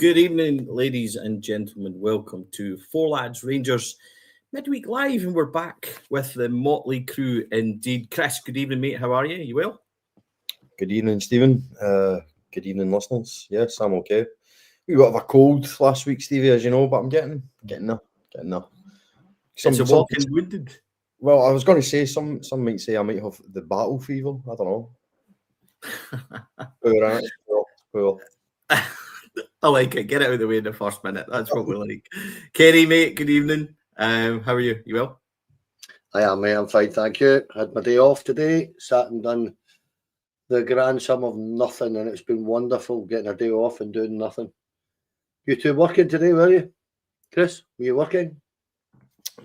Good evening, ladies and gentlemen. Welcome to Four Lads Rangers Midweek Live, and we're back with the motley crew indeed. Chris, good evening, mate. How are you? You well? Good evening, Stephen. Good evening, listeners. Yes, I'm okay. We got a cold last week, Stevie, as you know, but I'm getting there. It's a walking wounded. Well, I was going to say some might say I might have the battle fever. I don't know. Poor. I like it. Get it out of the way in the first minute. That's what we like. Kerry, mate, good evening. How are you? You well? I am, mate. I'm fine, thank you. Had my day off today. Sat and done the grand sum of nothing, and it's been wonderful getting a day off and doing nothing. You two working today, were you? Chris, were you working?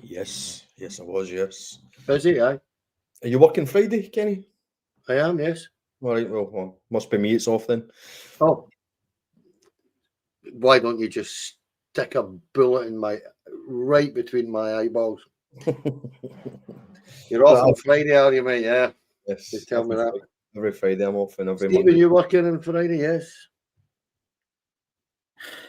Yes, I was, yes. Busy, aye. Are you working Friday, Kenny? I am, yes. All right, well, must be me it's off then. Oh. Why don't you just stick a bullet in right between my eyeballs? You're off on Friday, are you, mate? Yeah. Yes. Just tell me that. Every Friday I'm off, and every Stephen, Monday. you working on Friday? Yes.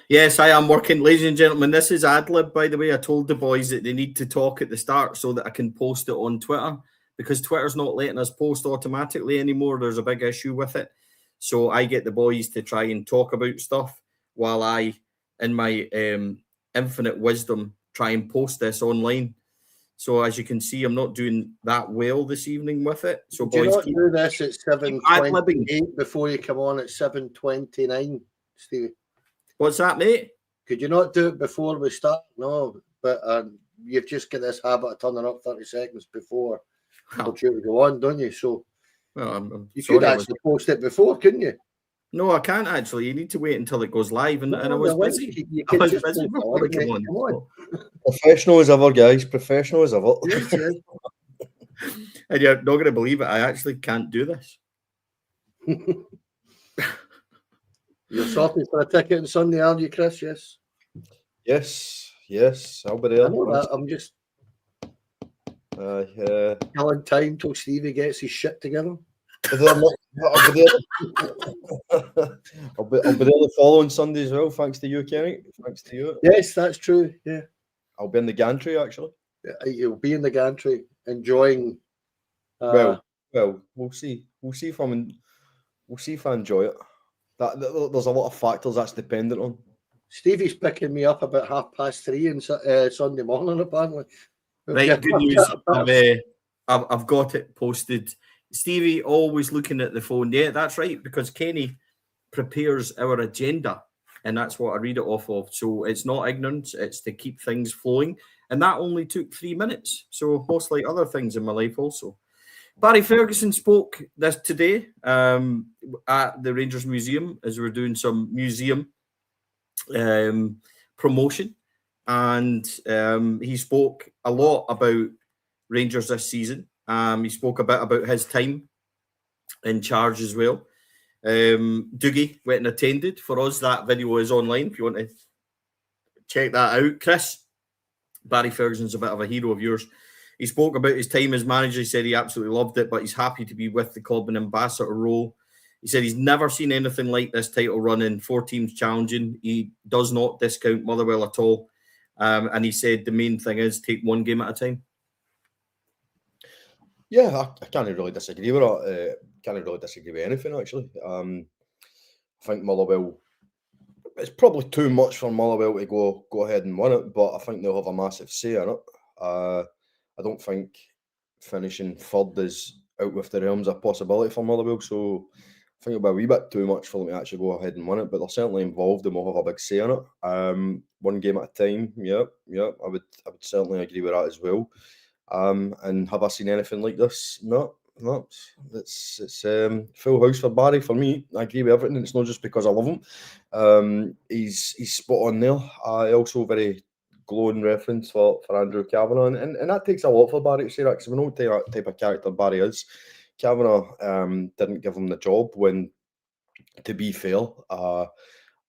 Yes, I am working. Ladies and gentlemen, this is ad-lib, by the way. I told the boys that they need to talk at the start so that I can post it on Twitter, because Twitter's not letting us post automatically anymore. There's a big issue with it. So I get the boys to try and talk about stuff while I, in my infinite wisdom, try and post this online. So as you can see, I'm not doing that well this evening with it. So do boys, you not do this at 7:28 before you come on at 7:29, Stevie? What's that, mate? Could you not do it before we start? No, but you've just got this habit of turning up 30 seconds before we're due to go on, don't you? So you could actually post it before, couldn't you? No, I can't actually. You need to wait until it goes live, and I was busy. I was busy before I came on. Professional as ever, guys. Professional as ever. Yes, yes. And you're not going to believe it. I actually can't do this. You're sorted for a ticket on Sunday, aren't you, Chris? Yes. Yes. I'll be there. I know that. I'm just killing time till Stevie gets his shit together. I'll be there the following Sunday as well, thanks to you, Kenny. Thanks to you. Yes, that's true. Yeah. I'll be in the gantry, actually. You'll be in the gantry enjoying. Well, we'll see. We'll see if I enjoy it. There's a lot of factors that's dependent on. Stevie's picking me up about 3:30 on Sunday morning, apparently. Right, good news. I've got it posted. Stevie always looking at the phone. Yeah, that's right, because Kenny prepares our agenda, and that's what I read it off of. So it's not ignorance, it's to keep things flowing. And that only took 3 minutes. So most like other things in my life also. Barry Ferguson spoke today at the Rangers Museum as we're doing some museum promotion. And he spoke a lot about Rangers this season. He spoke a bit about his time in charge as well. Doogie went and attended. For us, that video is online if you want to check that out. Chris, Barry Ferguson's a bit of a hero of yours. He spoke about his time as manager. He said he absolutely loved it, but he's happy to be with the club and ambassador role. He said he's never seen anything like this title run in 4 teams challenging. He does not discount Motherwell at all. And he said the main thing is take one game at a time. Yeah, I can't really disagree with that. Can't really disagree with anything, actually. I think Motherwell, it's probably too much for Motherwell to go ahead and win it, but I think they'll have a massive say in it. I don't think finishing third is out with the realms of possibility for Motherwell, so I think it'll be a wee bit too much for them to actually go ahead and win it, but they're certainly involved and will have a big say in it. One game at a time, yeah, I would certainly agree with that as well. And have I seen anything like this? No. It's full house for Barry for me. I agree with everything. It's not just because I love him. He's spot on there. Also very glowing reference for Andrew Cavenagh, and that takes a lot for Barry to say that, because we know what type of character Barry is. Cavenagh didn't give him the job when, to be fair,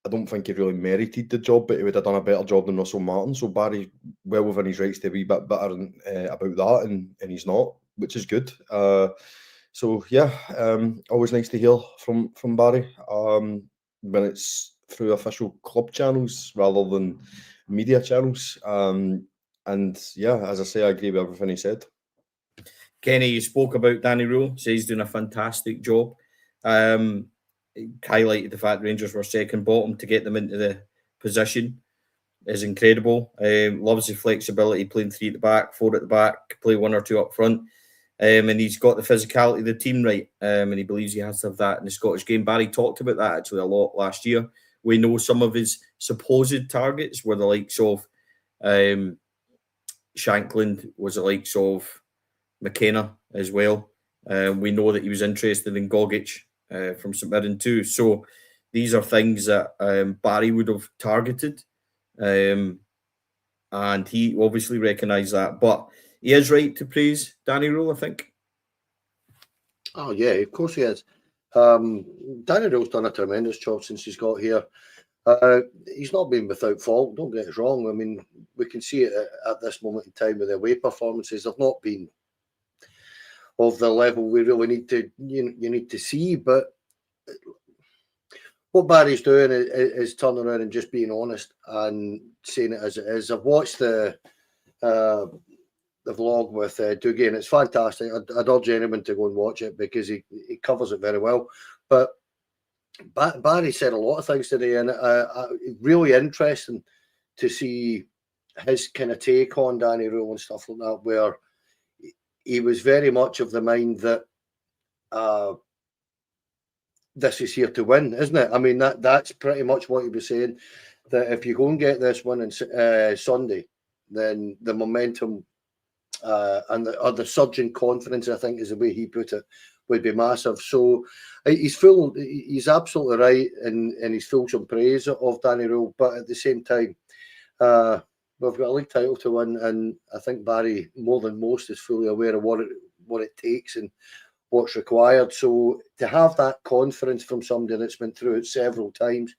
I don't think he really merited the job, but he would have done a better job than Russell Martin. So Barry, well within his rights to be a bit better about that, and he's not, which is good. So yeah, always nice to hear from Barry when it's through official club channels rather than media channels. And yeah, as I say, I agree with everything he said. Kenny, you spoke about Danny Rohl, says he's doing a fantastic job. He highlighted the fact Rangers were second bottom. To get them into the position is incredible. Loves the flexibility, playing 3 at the back, 4 at the back, play 1 or 2 up front. And he's got the physicality of the team right. And he believes he has to have that in the Scottish game. Barry talked about that actually a lot last year. We know some of his supposed targets were the likes of Shankland, was the likes of McKenna as well. We know that he was interested in Gogic from St Mirren too. So these are things that Barry would have targeted. And he obviously recognised that. But he is right to praise Danny Rohl, I think. Oh, yeah, of course he is. Danny Rohl's done a tremendous job since he's got here. He's not been without fault, don't get us wrong. I mean, we can see it at this moment in time with the away performances. They've not been of the level we really need to you need to see. But what Barry's doing is turning around and just being honest and saying it as it is. I've watched the vlog with Dougie, and it's fantastic. I'd urge anyone to go and watch it because he covers it very well. But Barry said a lot of things today, and really interesting to see his kind of take on Danny Rohl and stuff like that, where he was very much of the mind that this is here to win, isn't it? I mean, that's pretty much what he was saying, that if you go and get this win on Sunday, then the momentum and the surge in confidence, I think is the way he put it, would be massive. So he's absolutely right, and he's full some praise of Danny Rohl, but at the same time, we've got a league title to win, and I think Barry, more than most, is fully aware of what it takes and what's required. So to have that confidence from somebody that's been through it several times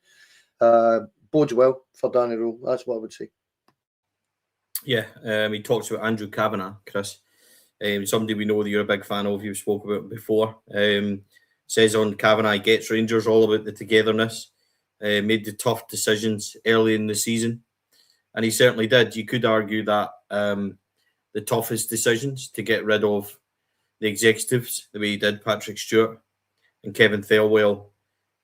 bodes well for Danny Rohl. That's what I would say. Yeah, he talks about Andrew Cavenagh, Chris. Somebody we know that you're a big fan of, you've spoke about before. Says on Cavenagh, he gets Rangers all about the togetherness, made the tough decisions early in the season. And he certainly did. You could argue that the toughest decisions to get rid of the executives, the way he did, Patrick Stewart and Kevin Thelwell,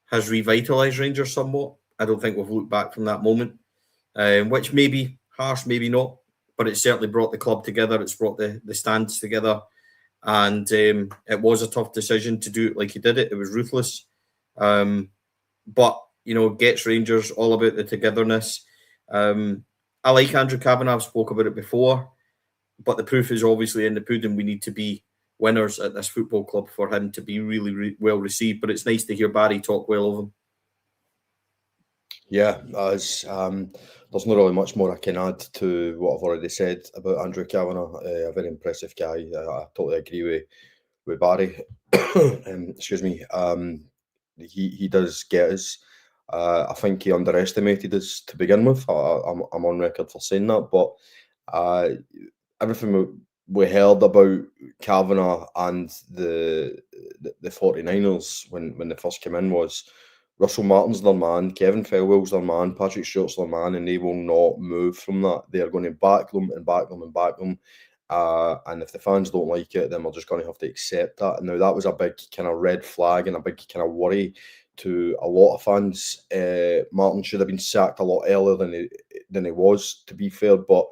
has revitalised Rangers somewhat. I don't think we've looked back from that moment, which may be harsh, maybe not, but it certainly brought the club together. It's brought the stands together. And it was a tough decision to do it like he did it. It was ruthless. But, gets Rangers all about the togetherness. I like Andrew Cavenagh. I've spoke about it before. But the proof is obviously in the pudding. We need to be winners at this football club for him to be really well received. But it's nice to hear Barry talk well of him. Yeah, there's not really much more I can add to what I've already said about Andrew Cavenagh. A very impressive guy. I totally agree with Barry. Excuse me. He does get us. I think he underestimated us to begin with. I'm on record for saying that. But everything we heard about Cavenagh and the 49ers when they first came in was Russell Martin's their man, Kevin Thelwell's their man, Patrick Stewart's their man, and they will not move from that. They are going to back them and back them and back them. And if the fans don't like it, then we're just going to have to accept that. Now, that was a big kind of red flag and a big kind of worry to a lot of fans. Martin should have been sacked a lot earlier than he was, to be fair. But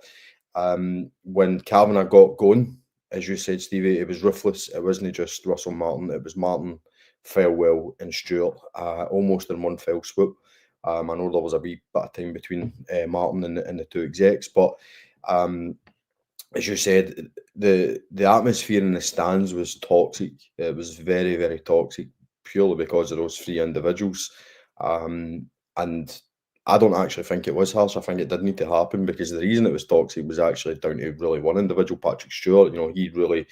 when Cavenagh got going, as you said, Stevie, it was ruthless. It wasn't just Russell Martin. It was Martin, Thelwell and Stewart, almost in one fell swoop. I know there was a wee bit of time between Martin and the two execs, but as you said, the atmosphere in the stands was toxic. It was very, very toxic, purely because of those three individuals. And I don't actually think it was harsh. I think it did need to happen because the reason it was toxic was actually down to really one individual, Patrick Stewart. He really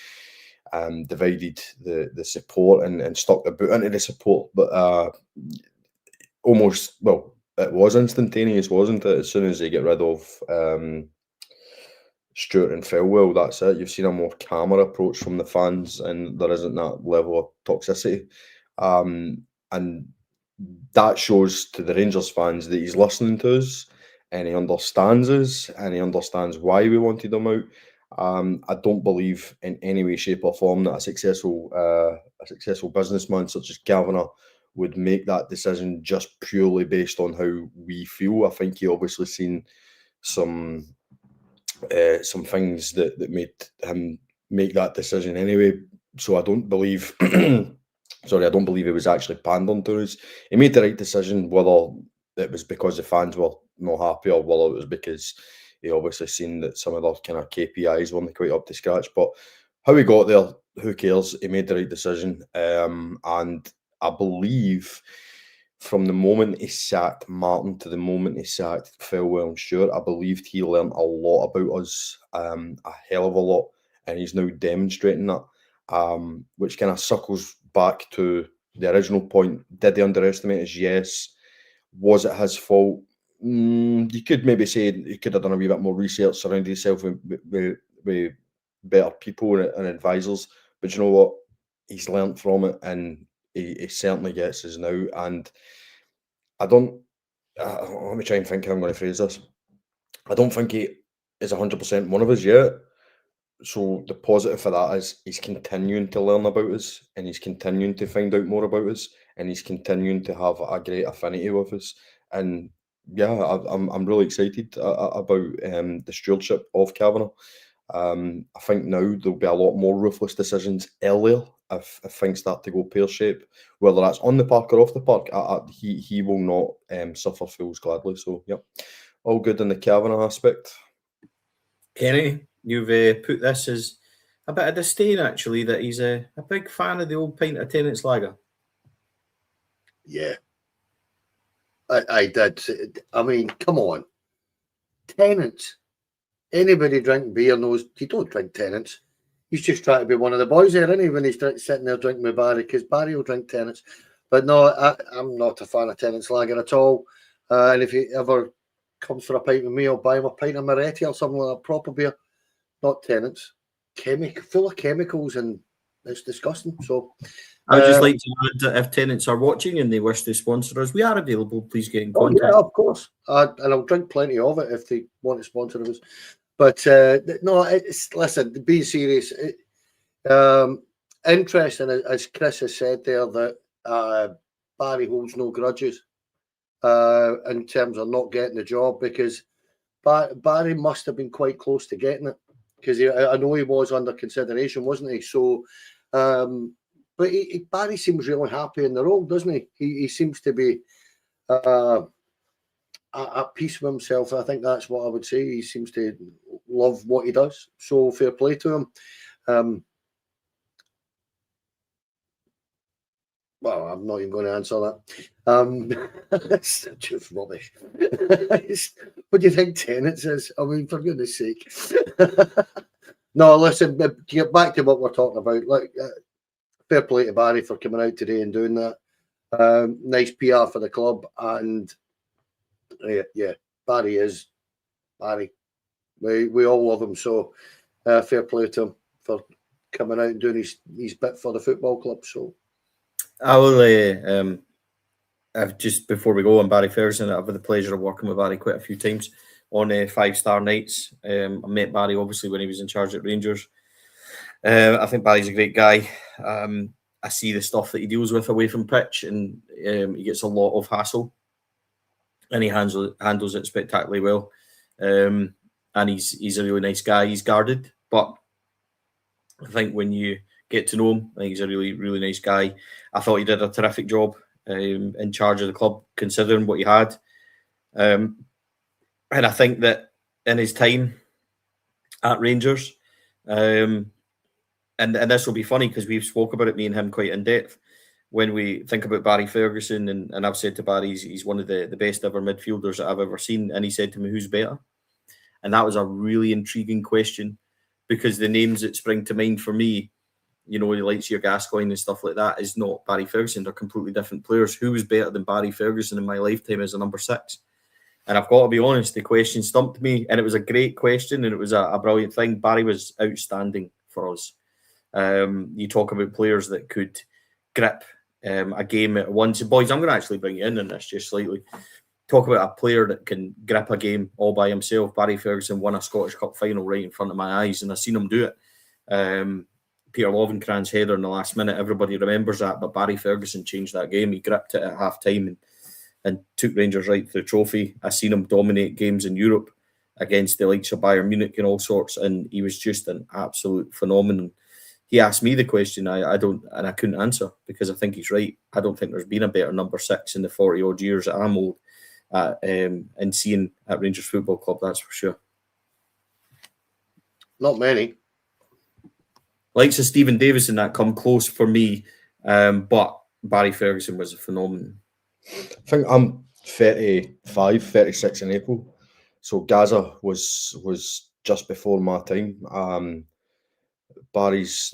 divided the support and stuck the boot into the support, but almost, well, it was instantaneous, wasn't it? As soon as they get rid of Stewart and Thelwell, that's it. You've seen a more calmer approach from the fans, and there isn't that level of toxicity. And that shows to the Rangers fans that he's listening to us and he understands us and he understands why we wanted him out. I don't believe in any way, shape, or form that a successful businessman such as Cavenagh would make that decision just purely based on how we feel. I think he obviously seen some things that made him make that decision anyway. So I don't believe, sorry, I don't believe he was actually pandering to us. He made the right decision, whether it was because the fans were not happy or whether it was because he obviously seen that some of their kind of KPIs weren't quite up to scratch. But how he got there, who cares? He made the right decision. And I believe from the moment he sacked Martin to the moment he sacked Felwell and Stewart, I believed he learned a lot about us, a hell of a lot, and he's now demonstrating that, which kind of circles back to the original point. Did he underestimate us? Yes. Was it his fault? You could maybe say he could have done a wee bit more research, surrounded himself with better people and advisors. But you know what? He's learnt from it, and he certainly gets us now. And I don't. Let me try and think how I'm going to phrase this. I don't think he is 100% one of us yet. So the positive for that is he's continuing to learn about us, and he's continuing to find out more about us, and he's continuing to have a great affinity with us. And yeah, I'm really excited about the stewardship of Cavenagh. I think now there'll be a lot more ruthless decisions earlier if things start to go pear-shaped, whether that's on the park or off the park. He will not suffer fools gladly. So yeah, all good in the Cavenagh aspect. Kenny, you've put this as a bit of disdain, actually, that he's a big fan of the old pint of Tennent's lager. Yeah. I did. I mean, come on. Tennent's. Anybody drinking beer knows you don't drink Tennent's. He's just trying to be one of the boys there, isn't he, when he's sitting there drinking with Barry, because Barry will drink Tennent's. But no, I'm not a fan of Tennent's lager at all. And if he ever comes for a pint with me, I'll buy him a pint of Moretti or something like that, proper beer. Not Tennent's. Full of chemicals, and it's disgusting. So I would just like to add that if Tennent's are watching and they wish to sponsor us, we are available. Please get in contact. Yeah, of course. And I'll drink plenty of it if they want to sponsor us. But no, listen, being serious, interesting, as Chris has said there, that Barry holds no grudges in terms of not getting the job, because Barry must have been quite close to getting it, because I know he was under consideration, wasn't he? So, but Barry seems really happy in the role, doesn't he? He seems to be at peace with himself. I think that's what I would say. He seems to love what he does. So fair play to him. Well, I'm not even going to answer that. That's just rubbish. What do you think Tennent's is? I mean, for goodness sake. No, listen, to get back to what we're talking about, like, fair play to Barry for coming out today and doing that. Nice PR for the club, and yeah, Barry is Barry. We all love him, so fair play to him for coming out and doing his bit for the football club. So I will. Just before we go on Barry Ferguson, I've had the pleasure of working with Barry quite a few times on 5-star nights. I met Barry obviously when he was in charge at Rangers. I think Barry's a great guy. I see the stuff that he deals with away from pitch, and he gets a lot of hassle, and he handles it spectacularly well. And he's a really nice guy. He's guarded, but I think when you get to know him, I think he's a really, really nice guy. I thought he did a terrific job in charge of the club, considering what he had. And I think that in his time at Rangers, and this will be funny because we've spoke about it, me and him, quite in depth. When we think about Barry Ferguson, and I've said to Barry, he's one of the best ever midfielders that I've ever seen. And he said to me, who's better? And that was a really intriguing question, because the names that spring to mind for me, you know, the likes of your Gascoigne and stuff like that, is not Barry Ferguson. They're completely different players. Who was better than Barry Ferguson in my lifetime as a number 6? And I've got to be honest, the question stumped me, and it was a great question, and it was a brilliant thing. Barry was outstanding for us. You talk about players that could grip a game at once. Boys, I'm going to actually bring you in on this just slightly. Talk about a player that can grip a game all by himself. Barry Ferguson won a Scottish Cup final right in front of my eyes, and I've seen him do it. Peter Lovenkran's header in the last minute, everybody remembers that, but Barry Ferguson changed that game. He gripped it at half-time and took Rangers right to the trophy. I've seen him dominate games in Europe against the likes of Bayern Munich and all sorts, and he was just an absolute phenomenon. He asked me the question, I couldn't answer because I think he's right. I don't think there's been a better number 6 in the 40-odd years that I'm old and seeing at Rangers Football Club, that's for sure. Not many. Likes of Stephen Davison that come close for me, but Barry Ferguson was a phenomenon. I think I'm 35, 36 in April. So Gaza was just before my time. Barry's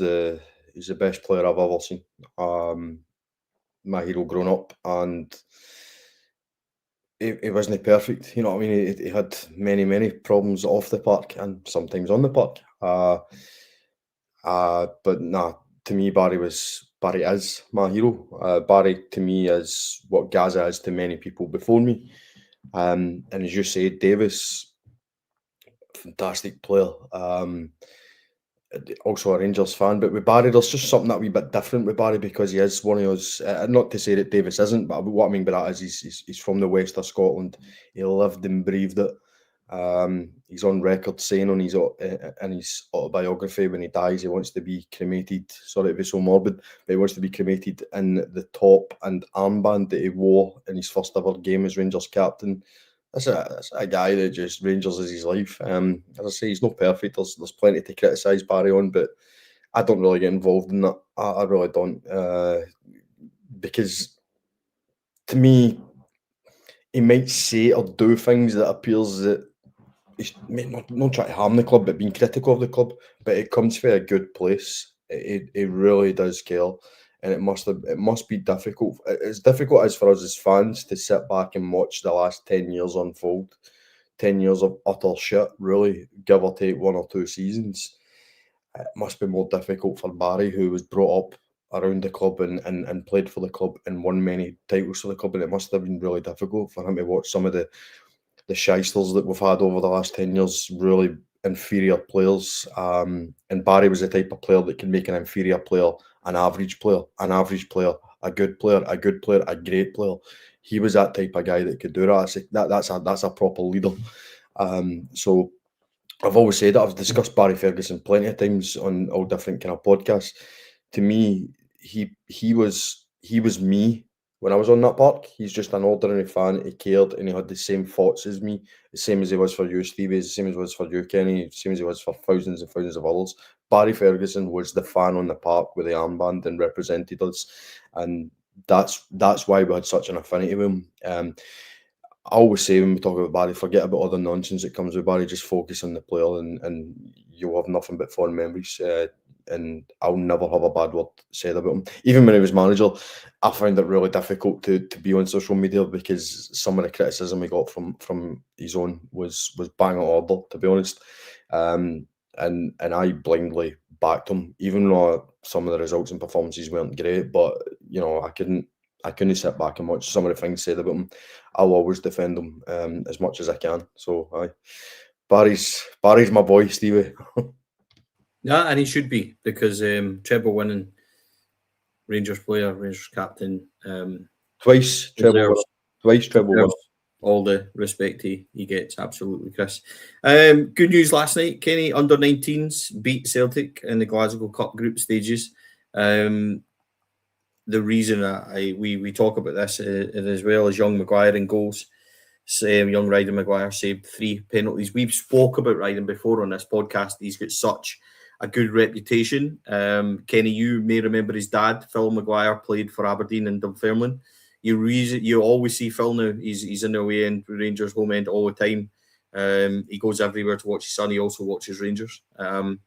he's the best player I've ever seen. My hero growing up, and he wasn't perfect. You know what I mean? He had many problems off the park and sometimes on the park. But nah, to me, Barry is my hero. Barry to me is what Gaza is to many people before me. And as you said, Davis, fantastic player. Also a Rangers fan, but with Barry, there's just something that wee bit different with Barry because he is one of those. Not to say that Davis isn't, but what I mean by that is he's from the west of Scotland. He lived and breathed it. He's on record saying in his autobiography when he dies he wants to be cremated. Sorry to be so morbid, but he wants to be cremated in the top and armband that he wore in his first ever game as Rangers captain. That's a guy that just Rangers is his life. As I say, he's not perfect. There's plenty to criticise Barry on, but I don't really get involved in that. I really don't, because to me, he might say or do things that appears that he's not trying to harm the club, but being critical of the club. But it comes from a good place. It really does care, and it must be difficult. It's difficult as for us as fans to sit back and watch the last 10 years unfold. 10 years of utter shit, really, give or take 1 or 2 seasons. It must be more difficult for Barry, who was brought up around the club and played for the club and won many titles for the club, and it must have been really difficult for him to watch some of the shysters that we've had over the last 10 years, really inferior players. And Barry was the type of player that can make an inferior player an average player, a good player, a great player. He was that type of guy that could do that. That's a proper leader. So I've always said that. I've discussed Barry Ferguson plenty of times on all different kind of podcasts. To me, he was me when I was on that park. He's just an ordinary fan. He cared and he had the same thoughts as me, the same as he was for you, Stevie, the same as he was for you, Kenny, the same as he was for thousands and thousands of others. Barry Ferguson was the fan on the park with the armband and represented us, and that's why we had such an affinity with him. I always say when we talk about Barry, forget about all the nonsense that comes with Barry, just focus on the player and you'll have nothing but fond memories. And I'll never have a bad word said about him. Even when he was manager, I found it really difficult to be on social media because some of the criticism we got from his own was bang on order, to be honest. And I blindly backed him, even though some of the results and performances weren't great. But you know, I couldn't sit back and watch some of the things said about him. I'll always defend him as much as I can. So aye. Barry's my boy, Stevie. Yeah, and he should be because treble winning Rangers player, Rangers captain, twice treble winner. All the respect he gets, absolutely, Chris. Good news last night, Kenny, under-19s beat Celtic in the Glasgow Cup group stages. The reason we talk about this as well as young Maguire in goals. Young Ryden Maguire saved 3 penalties. We've spoke about Ryden before on this podcast. He's got such a good reputation. Kenny, you may remember his dad, Phil Maguire, played for Aberdeen and Dunfermline. You always see Phil now. He's in the away end, Rangers home end all the time. He goes everywhere to watch his son. He also watches Rangers. Good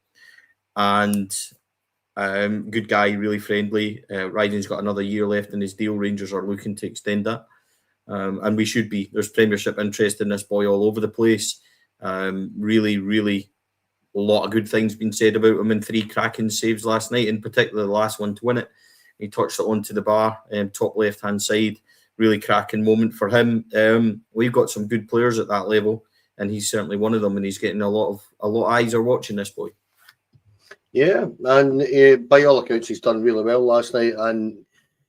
guy, really friendly. Ryden's got another year left in his deal. Rangers are looking to extend that. And we should be. There's Premiership interest in this boy all over the place. Really, really a lot of good things being said about him in 3 cracking saves last night, in particular the last one to win it. He touched it onto the bar, top left-hand side. Really cracking moment for him. We've got some good players at that level, and he's certainly one of them. And he's getting a lot of eyes are watching this boy. Yeah, and by all accounts, he's done really well last night, and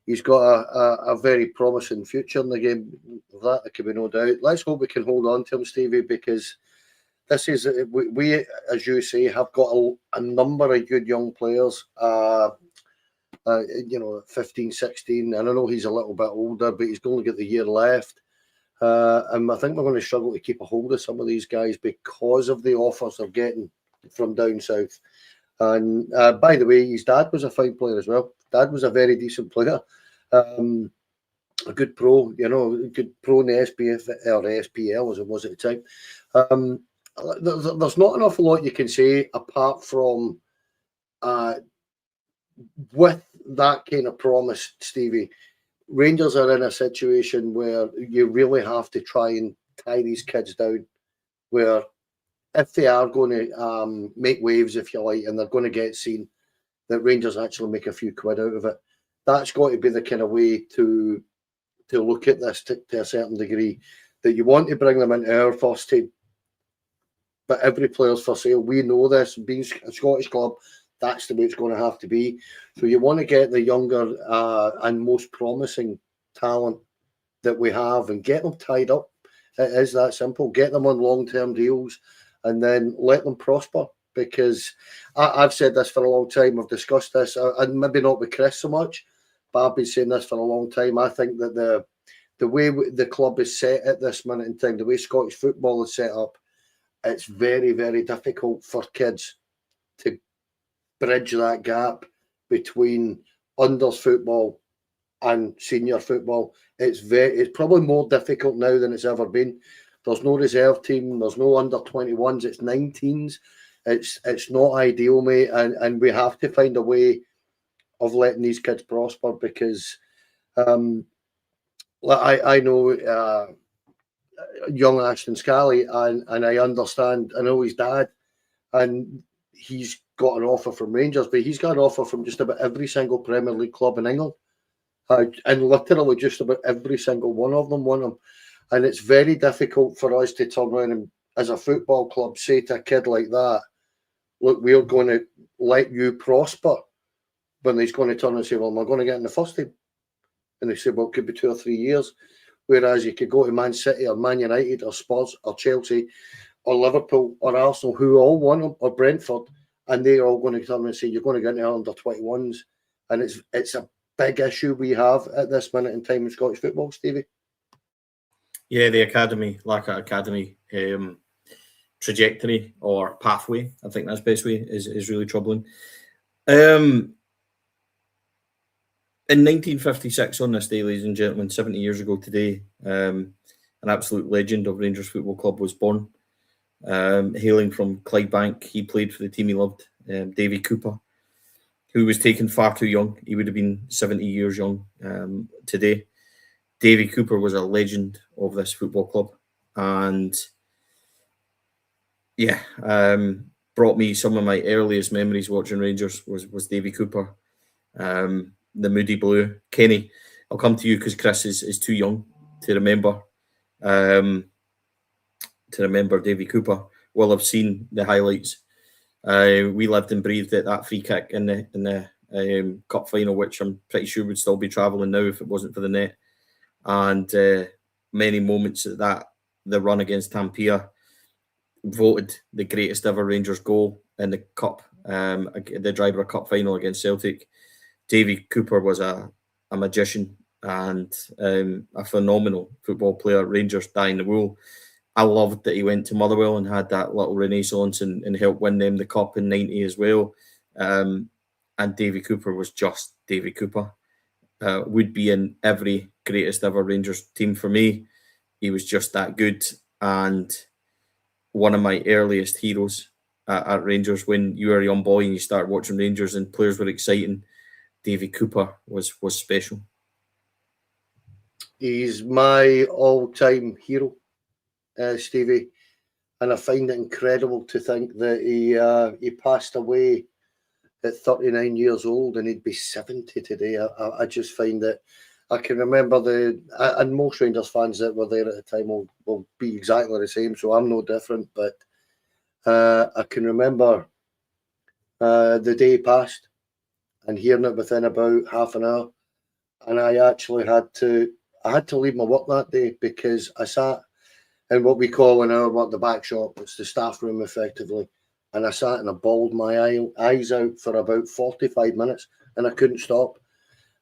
he's got a very promising future in the game. Of that, there can be no doubt. Let's hope we can hold on to him, Stevie, because this is we as you say, have got a number of good young players. 15, 16, and I know he's a little bit older, but he's only got the year left. And I think we're going to struggle to keep a hold of some of these guys because of the offers they're getting from down south. And by the way, his dad was a fine player as well. Dad was a very decent player. A good pro, good pro in the SPF or SPL as it was at the time. There's not an awful lot you can say apart from with that kind of promise, Stevie. Rangers are in a situation where you really have to try and tie these kids down, where if they are going to make waves, if you like, and they're going to get seen, that Rangers actually make a few quid out of it. That's got to be the kind of way to look at this to a certain degree, that you want to bring them into our first team. But every player's for sale. We know this. Being a Scottish club, that's the way it's going to have to be. So you want to get the younger and most promising talent that we have and get them tied up. It is that simple. Get them on long-term deals and then let them prosper. Because I've said this for a long time. I've discussed this, and maybe not with Chris so much, but I've been saying this for a long time. I think that the way the club is set at this minute in time, the way Scottish football is set up, it's very, very difficult for kids to bridge that gap between unders football and senior football. It's probably more difficult now than it's ever been. There's no reserve team. There's no under 21s. It's 19s. It's not ideal, mate, and we have to find a way of letting these kids prosper because I know young Ashton Scally, and I understand. I know his dad, and he's got an offer from Rangers, but he's got an offer from just about every single Premier League club in England, and literally just about every single one of them want him. And it's very difficult for us to turn around and, as a football club, say to a kid like that, look, we're going to let you prosper, when he's going to turn and say, well, we're going to get in the first team. And they say, well, it could be 2 or 3 years. Whereas you could go to Man City or Man United or Spurs or Chelsea or Liverpool or Arsenal, who all want him, or Brentford, and they're all going to turn and say, you're going to get into under 21s. And it's a big issue we have at this minute in time in Scottish football, Stevie. Yeah, the academy, lack of academy trajectory or pathway, I think that's the best way, is really troubling. In 1956, on this day, ladies and gentlemen, 70 years ago today, an absolute legend of Rangers Football Club was born. Hailing from Clydebank, he played for the team he loved, Davie Cooper, who was taken far too young. He would have been 70 years young today. Davie Cooper was a legend of this football club, and brought me some of my earliest memories watching Rangers was Davie Cooper. The Moody Blue. Kenny, I'll come to you because Chris is too young to remember Davie Cooper. Well, I've seen the highlights. We lived and breathed at that free kick in the cup final, which I'm pretty sure would still be travelling now if it wasn't for the net. And many moments at that, the run against Tampere, voted the greatest ever Rangers goal in the cup, the Drybrough Cup final against Celtic. Davie Cooper was a magician and a phenomenal football player. Rangers dying the wool. I loved that he went to Motherwell and had that little renaissance and helped win them the cup in '90 as well. And Davie Cooper was just Davie Cooper. Would be in every greatest ever Rangers team for me. He was just that good, and one of my earliest heroes at Rangers. When you were a young boy and you start watching Rangers and players were exciting, Davie Cooper was special. He's my all-time hero, Stevie, and I find it incredible to think that he passed away at 39 years old, and he'd be 70 today. I just find that I can remember and most Rangers fans that were there at the time will be exactly the same, so I'm no different. But I can remember the day passed and hearing it within about half an hour, and I actually had to leave my work that day because I sat in what we call in our work the back shop. It's the staff room effectively. And I sat and I bawled my eyes out for about 45 minutes and I couldn't stop.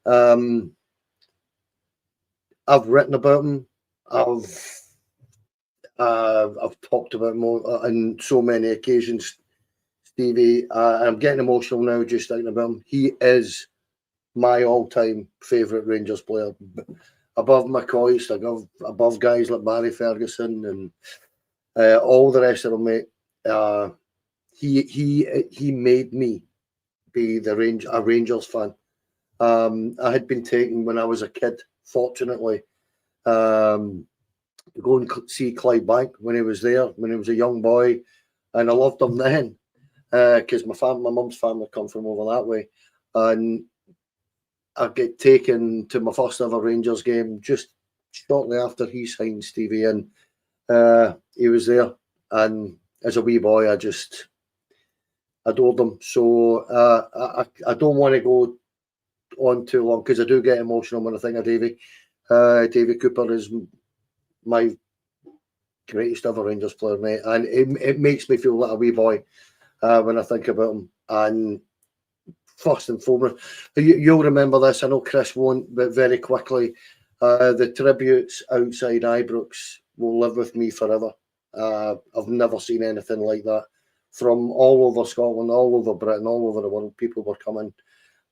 I've written about him. I've talked about him on so many occasions, Stevie. I'm getting emotional now just thinking about him. He is my all-time favourite Rangers player. Above McCoy, above guys like Barry Ferguson and all the rest of them, mate. He made me be a Rangers fan. I had been taken when I was a kid, fortunately, to go and see Clydebank when he was there, when he was a young boy, and I loved him then because my mum's family come from over that way, and I get taken to my first ever Rangers game just shortly after he signed Stevie, and he was there, and as a wee boy, I just adored them. So I don't want to go on too long because I do get emotional when I think of Davie. Davie Cooper is my greatest ever Rangers player, mate, and it makes me feel like a wee boy when I think about him. And first and foremost, you'll remember this. I know Chris won't, but very quickly, the tributes outside Ibrox will live with me forever. I've never seen anything like that. From all over Scotland, all over Britain, all over the world, people were coming.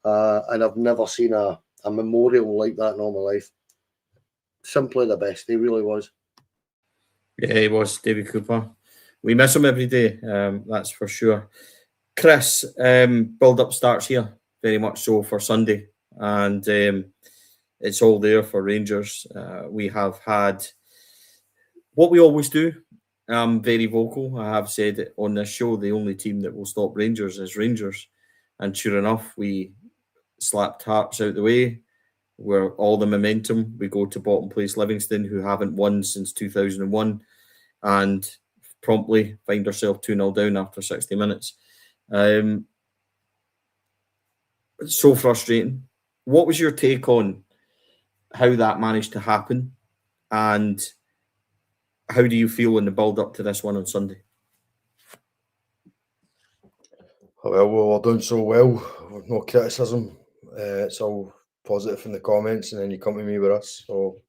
And I've never seen a memorial like that in all my life. Simply the best. He really was. Yeah, he was, Davie Cooper. We miss him every day, that's for sure. Chris, build-up starts here, very much so for Sunday. And it's all there for Rangers. We have had what we always do. I'm very vocal. I have said it on this show, the only team that will stop Rangers is Rangers. And sure enough, we slapped Hearts out the way. We're all the momentum. We go to bottom place Livingston, who haven't won since 2001, and promptly find ourselves 2-0 down after 60 minutes. It's so frustrating. What was your take on how that managed to happen? And how do you feel in the build-up to this one on Sunday? Well, we're doing so well. No criticism. It's all positive in the comments, and then you come to me with us. So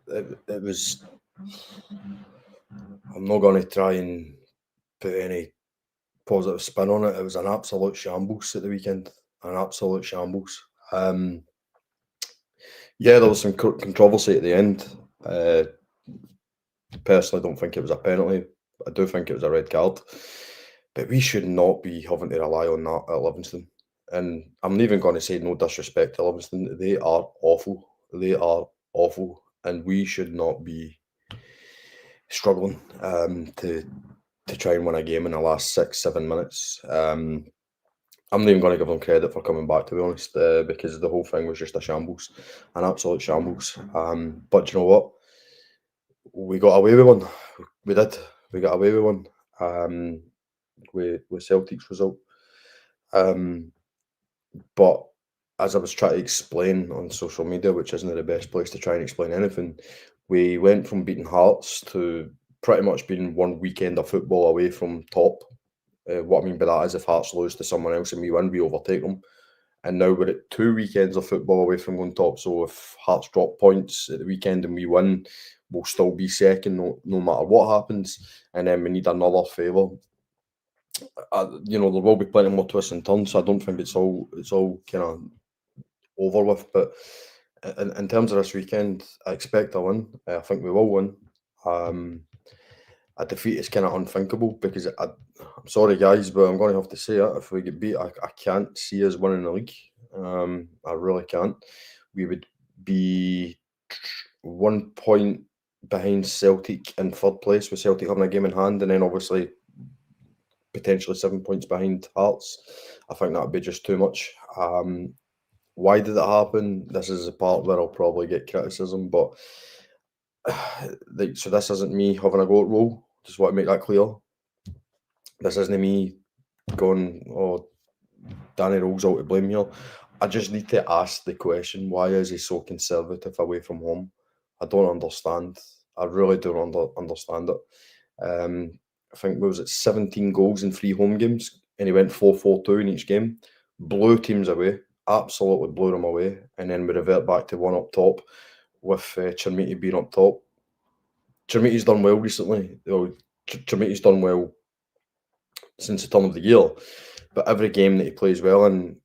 it was. I'm not going to try and put any positive spin on it. It was an absolute shambles at the weekend. An absolute shambles. Yeah, there was some controversy at the end. Personally, don't think it was a penalty. I do think it was a red card. But we should not be having to rely on that at Livingston. And I'm not even going to say no disrespect to Livingston. They are awful. They are awful. And we should not be struggling to try and win a game in the last 6-7 minutes. I'm not even going to give them credit for coming back, to be honest, because the whole thing was just a shambles, an absolute shambles. But you know what? We got away with one. We did. We got away with one. With Celtic's result. But as I was trying to explain on social media, which isn't the best place to try and explain anything, we went from beating Hearts to pretty much being one weekend of football away from top. What I mean by that is if Hearts lose to someone else and we win, we overtake them. And now we're at 2 weekends of football away from going top. So if Hearts drop points at the weekend and we win, we'll still be second no matter what happens. And then we need another favour. There will be plenty more twists and turns. So I don't think it's all kind of over with. But in terms of this weekend, I expect a win. I think we will win. A defeat is kind of unthinkable because I'm sorry, guys, but I'm going to have to say it. If we get beat, I can't see us winning the league. I really can't. We would be 1 point behind Celtic in third place with Celtic having a game in hand, and then obviously potentially 7 points behind Hearts. I think that would be just too much. Why did it happen? This is the part where I'll probably get criticism, but so this isn't me having a go at Rohl. Just want to make that clear. This isn't me going, oh, Danny Rohl's all to blame here. I just need to ask the question, why is he so conservative away from home? I don't understand. I really don't understand it. I think, what was it, 17 goals in 3 home games, and he went 4-4-2 in each game. Blew teams away, absolutely blew them away, and then we revert back to one up top with Chermiti being up top. Chermiti's done well recently. Chermiti's done well since the turn of the year, but every game that he plays well in,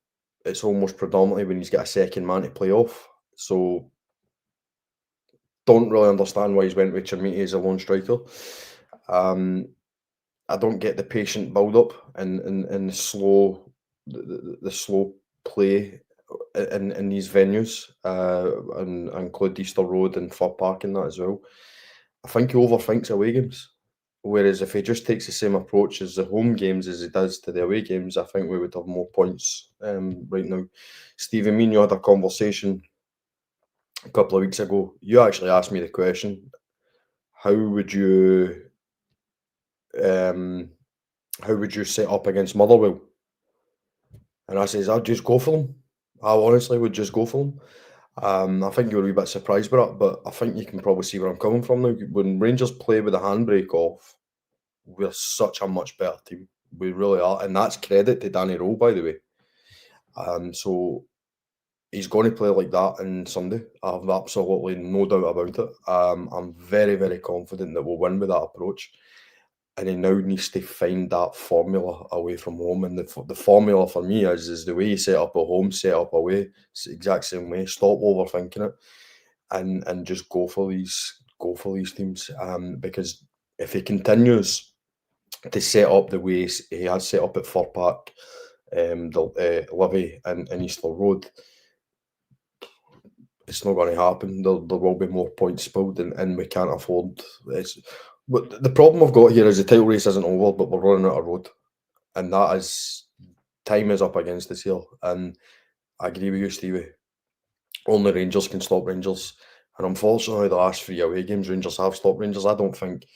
it's almost predominantly when he's got a second man to play off. So don't really understand why he's went with Chermiti as a lone striker. I don't get the patient build up and the slow play in these venues, and include Easter Road and Fir Park and that as well. I think he overthinks away games. Whereas if he just takes the same approach as the home games as he does to the away games, I think we would have more points right now. Stevie, me and you had a conversation a couple of weeks ago. You actually asked me the question, how would you set up against Motherwell? And I says, I'd just go for them. I honestly would just go for them. I think you were a wee bit surprised by that, but I think you can probably see where I'm coming from now. When Rangers play with a handbrake off, we're such a much better team. We really are, and that's credit to Danny Rohl, by the way. So he's going to play like that on Sunday. I have absolutely no doubt about it. I'm very, very confident that we'll win with that approach. And he now needs to find that formula away from home. And the formula for me is the way you set up at home, set up away. It's the exact same way. Stop overthinking it, and just go for these teams. Because if he continues to set up the way he has set up at Fir Park, Livy and Easter Road, it's not going to happen. There will be more points spilled, and we can't afford it. But the problem I've got here is the title race isn't over, but we're running out of road, and that is, time is up against us here. And I agree with you, Stevie. Only Rangers can stop Rangers, and unfortunately, the last 3 away games, Rangers have stopped Rangers. I don't think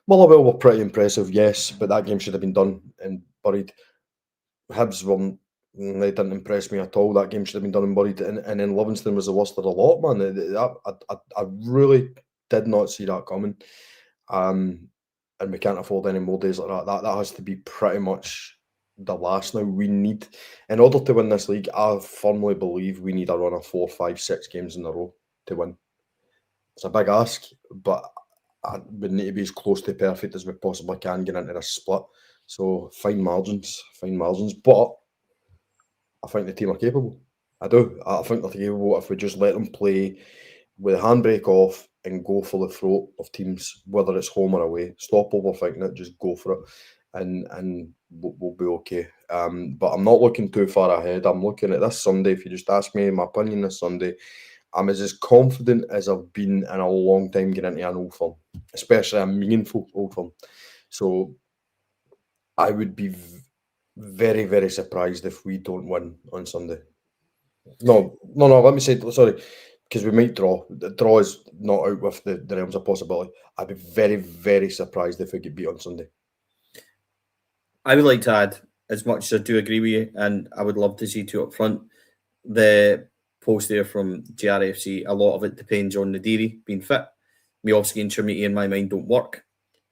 Motherwell were pretty impressive, yes, but that game should have been done and buried. Hibs they didn't impress me at all. That game should have been done and buried, and then Livingston was the worst of the lot, man. I really did not see that coming. And we can't afford any more days like that. That has to be pretty much the last now. We need, in order to win this league, I firmly believe we need a run of 4, 5, 6 games in a row to win. It's a big ask, but we need to be as close to perfect as we possibly can get into this split. So fine margins. But I think the team are capable. I do. I think they're capable if we just let them play with the handbrake off and go for the throat of teams, whether it's home or away. Stop overthinking it, just go for it, and we'll be okay. But I'm not looking too far ahead. I'm looking at this Sunday. If you just ask me my opinion this Sunday, I'm as confident as I've been in a long time getting into an Old Firm, especially a meaningful Old Firm. So I would be very, very surprised if we don't win on Sunday. No, let me say, sorry, because we might draw. The draw is not out with the realms of possibility. I'd be very, very surprised if we get beat on Sunday. I would like to add, as much as I do agree with you, and I would love to see 2 up front, the post there from GRFC, a lot of it depends on Nadiri being fit. Miovski and Chermiti in my mind don't work.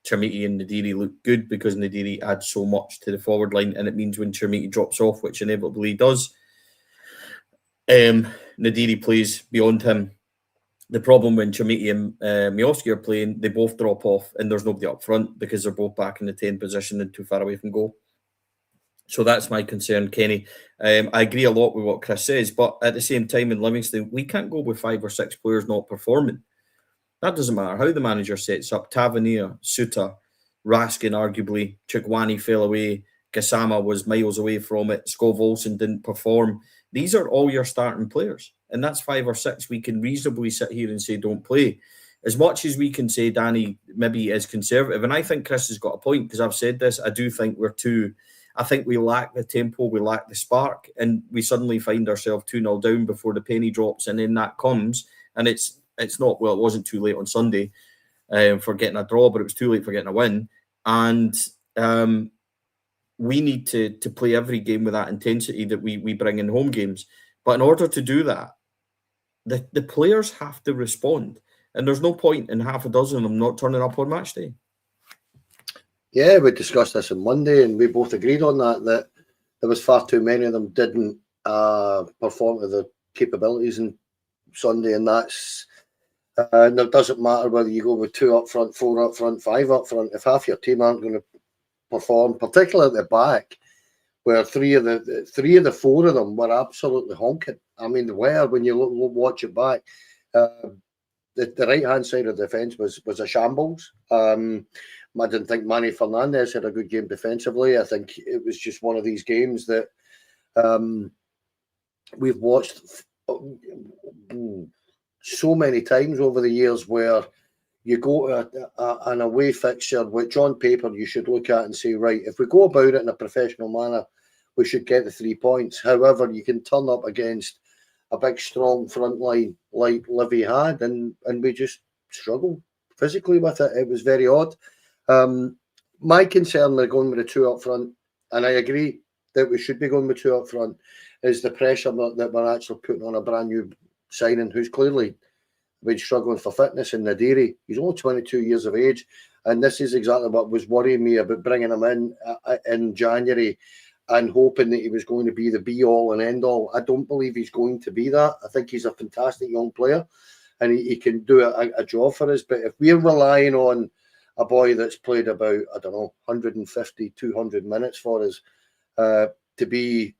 Chermiti and Nadiri look good because Nadiri adds so much to the forward line, and it means when Chermiti drops off, which inevitably does, Nadiri plays beyond him. The problem when Chermiti and Miovski are playing, they both drop off and there's nobody up front because they're both back in the 10 position and too far away from goal. So that's my concern, Kenny. I agree a lot with what Chris says, but at the same time in Livingston, we can't go with 5 or 6 players not performing. That doesn't matter how the manager sets up. Tavernier, Suter, Raskin, arguably, Chukwani fell away, Gassama was miles away from it, Skov Olsen didn't perform. These are all your starting players, and that's 5 or 6 we can reasonably sit here and say don't play. as much as we can say Danny maybe is conservative, and I think Chris has got a point, because I've said this, I do think I think we lack the tempo, we lack the spark, and we suddenly find ourselves 2-0 down before the penny drops, and then that comes, and it's not, well, it wasn't too late on Sunday for getting a draw, but it was too late for getting a win, and we need to play every game with that intensity that we bring in home games. But in order to do that, the players have to respond. And there's no point in half a dozen of them not turning up on match day. Yeah, we discussed this on Monday, and we both agreed on that there was far too many of them didn't perform to their capabilities on Sunday, and that's it doesn't matter whether you go with 2 up front, 4 up front, 5 up front. If half your team aren't going to perform, particularly at the back, where three of the 4 of them were absolutely honking. I mean, they were, when you watch it back. The right-hand side of the defence was a shambles. I didn't think Manny Fernandez had a good game defensively. I think it was just one of these games that we've watched so many times over the years, where you go to an away fixture, which on paper you should look at and say, right, if we go about it in a professional manner, we should get the 3 points. However, you can turn up against a big, strong front line like Livy had, and we just struggled physically with it. It was very odd. My concern with going with the 2 up front, and I agree that we should be going with 2 up front, is the pressure that we're actually putting on a brand new signing who's clearly been struggling for fitness in Nadiri. He's only 22 years of age, and this is exactly what was worrying me about bringing him in January and hoping that he was going to be the be-all and end-all. I don't believe he's going to be that. I think he's a fantastic young player, and he can do a job for us. But if we're relying on a boy that's played about, 150, 200 minutes for us to be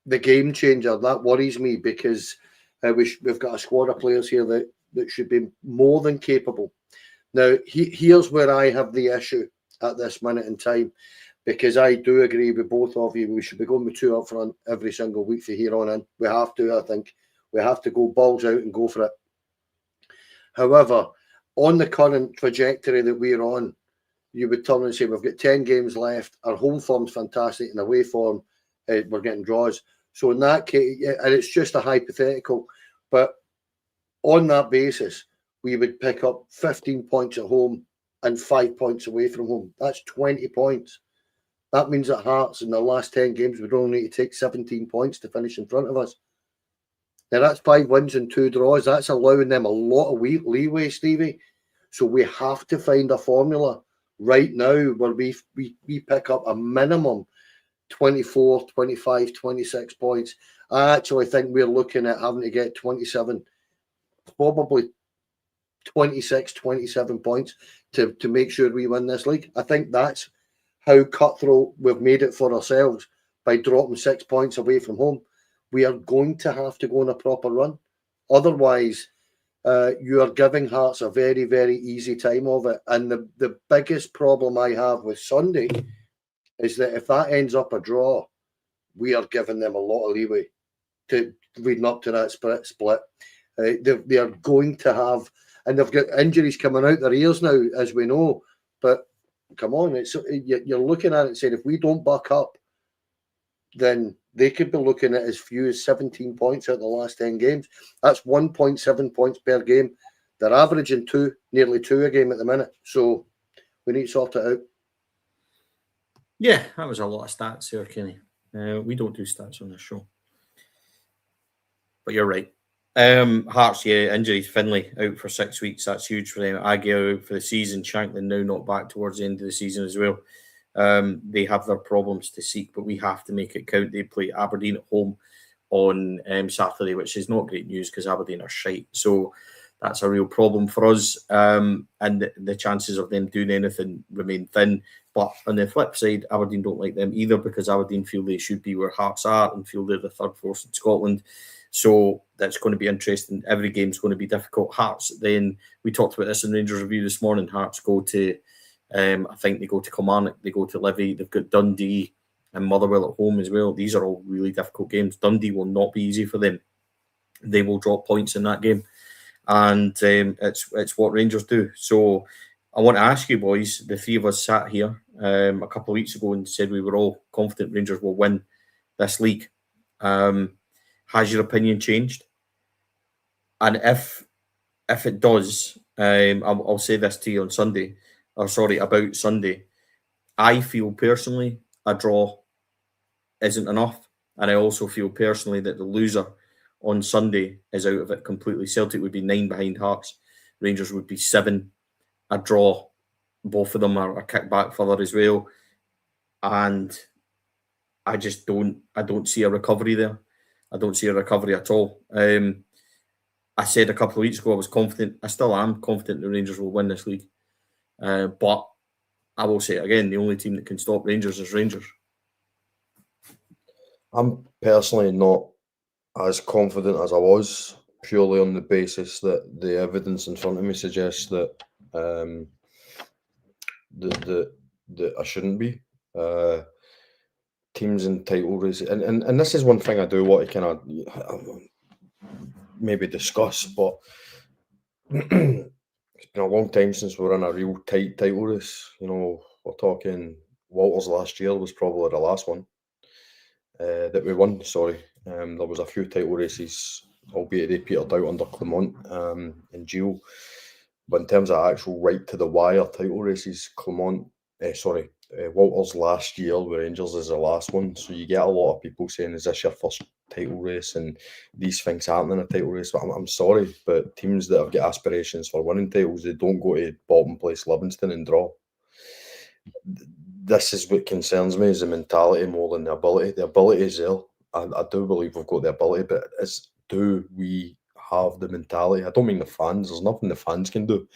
the game changer, that worries me, because we've got a squad of players here that should be more than capable. Now, here's where I have the issue at this minute in time, because I do agree with both of you. We should be going with 2 up front every single week for here on in. We have to, I think. We have to go balls out and go for it. However, on the current trajectory that we're on, you would turn and say we've got 10 games left. Our home form's fantastic, and away form, we're getting draws. So in that case, and it's just a hypothetical, but on that basis, we would pick up 15 points at home and 5 points away from home. That's 20 points. That means that Hearts in the last 10 games would only need to take 17 points to finish in front of us. Now, that's 5 wins and 2 draws. That's allowing them a lot of leeway, Stevie. So we have to find a formula right now where we pick up a minimum 24, 25, 26 points. I actually think we're looking at having to get 27, probably 26, 27 points to make sure we win this league. I think that's how cutthroat we've made it for ourselves by dropping 6 points away from home. We are going to have to go on a proper run. Otherwise, you are giving Hearts a very, very easy time of it. And the biggest problem I have with Sunday is that if that ends up a draw, we are giving them a lot of leeway to leading up to that split. They are going to have, and they've got injuries coming out their ears now, as we know. But come on, you're looking at it and saying, if we don't buck up, then they could be looking at as few as 17 points out of the last 10 games. That's 1.7 points per game. They're averaging nearly 2 a game at the minute. So we need to sort it out. Yeah, that was a lot of stats here, Kenny. We don't do stats on this show. But you're right. Hearts, injuries. Finlay out for 6 weeks. That's huge for them. Aguiar out for the season. Shanklin now not back towards the end of the season as well. They have their problems to seek, but we have to make it count. They play Aberdeen at home on Saturday, which is not great news because Aberdeen are shite. So that's a real problem for us. And the chances of them doing anything remain thin. But on the flip side, Aberdeen don't like them either because Aberdeen feel they should be where Hearts are and feel they're the third force in Scotland. So that's going to be interesting. Every game's going to be difficult. Hearts, then, we talked about this in Rangers Review this morning. Hearts go to, I think they go to Kilmarnock, they go to Livy, they've got Dundee and Motherwell at home as well. These are all really difficult games. Dundee will not be easy for them. They will drop points in that game. and it's what Rangers do. So I want to ask you, boys, the three of us sat here a couple of weeks ago and said we were all confident Rangers will win this league. Has your opinion changed? And if it does, I'll say this to you on Sunday, about Sunday. I feel personally a draw isn't enough. And I also feel personally that the loser on Sunday is out of it completely. Celtic would be 9 behind Hearts. Rangers would be 7. A draw. Both of them are a kick back further as well. And I just don't see a recovery there. I don't see a recovery at all. I said a couple of weeks ago I was confident. I still am confident the Rangers will win this league. But I will say it again, the only team that can stop Rangers is Rangers. I'm personally not as confident as I was, purely on the basis that the evidence in front of me suggests that that I shouldn't be. Teams in title races, and this is one thing I do want to kind of maybe discuss, but it's been a long time since we're in a real tight title race. You know, we're talking Walters last year was probably the last one that we won. Sorry, there was a few title races, albeit they petered out under Clement and Gio. But in terms of actual right to the wire title races, Walters last year with Rangers is the last one. So you get a lot of people saying, "Is this your first title race?" And these things happen in a title race. But I'm sorry, but teams that have got aspirations for winning titles, they don't go to bottom place Livingston and draw. This is what concerns me, is the mentality more than the ability. The ability is there. I do believe we've got the ability, but do we have the mentality? I don't mean the fans. There's nothing the fans can do.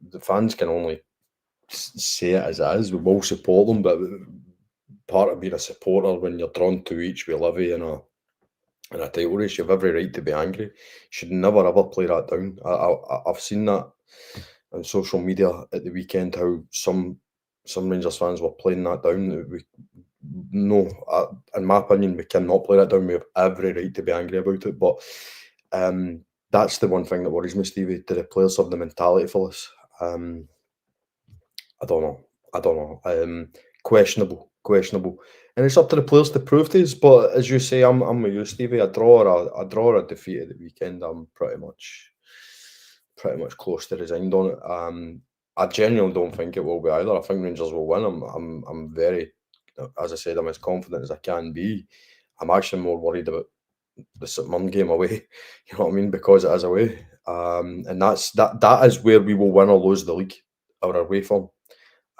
The fans can only say it as it is. We will support them, but part of being a supporter, when you're drawn to each with Livy in a title race, you have every right to be angry. You should never ever play that down. I've seen that on social media at the weekend, how some Rangers fans were playing that down. In my opinion, we cannot play that down. We have every right to be angry about it. But that's the one thing that worries me, Stevie. Do the players have the mentality for this? I don't know. Questionable. And it's up to the players to prove this. But as you say, I'm with you, Stevie. A draw or a defeat at the weekend, I'm pretty much close to resigned on it. I genuinely don't think it will be either. I think Rangers will win. I'm very, as I said, I'm as confident as I can be. I'm actually more worried about the St Mirren game away. You know what I mean? Because it is away. And that is where we will win or lose the league, our away form.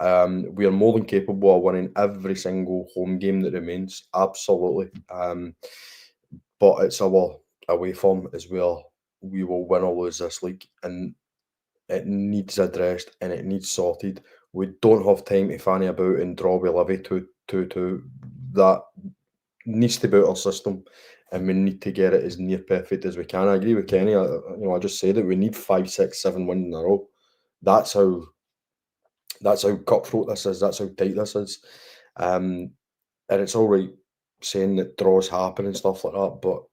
We are more than capable of winning every single home game that remains. Absolutely. But it's our away form as well. We will win or lose this league, and it needs addressed and it needs sorted. We don't have time to fanny about and draw with Livy to that needs to be out our system, and we need to get it as near perfect as we can. I agree with Kenny. I just said that we need 5, 6, 7 wins in a row. That's how cutthroat this is. That's how tight this is. And it's all right saying that draws happen and stuff like that, but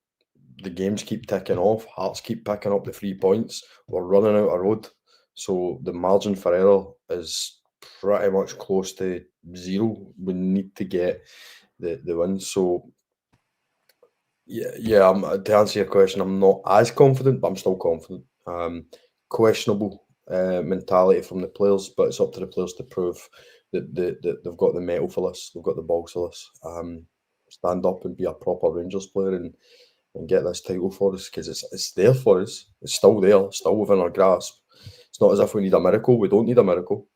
the games keep ticking off. Hearts keep picking up the 3 points. We're running out of road. So the margin for error is pretty much close to zero. We need to get the win. So yeah. To answer your question, I'm not as confident, but I'm still confident. Questionable mentality from the players, but it's up to the players to prove that they've got the mettle for this. They've got the balls for this. Stand up and be a proper Rangers player and get this title for us, because it's there for us. It's still there, still within our grasp. It's not as if we need a miracle. We don't need a miracle.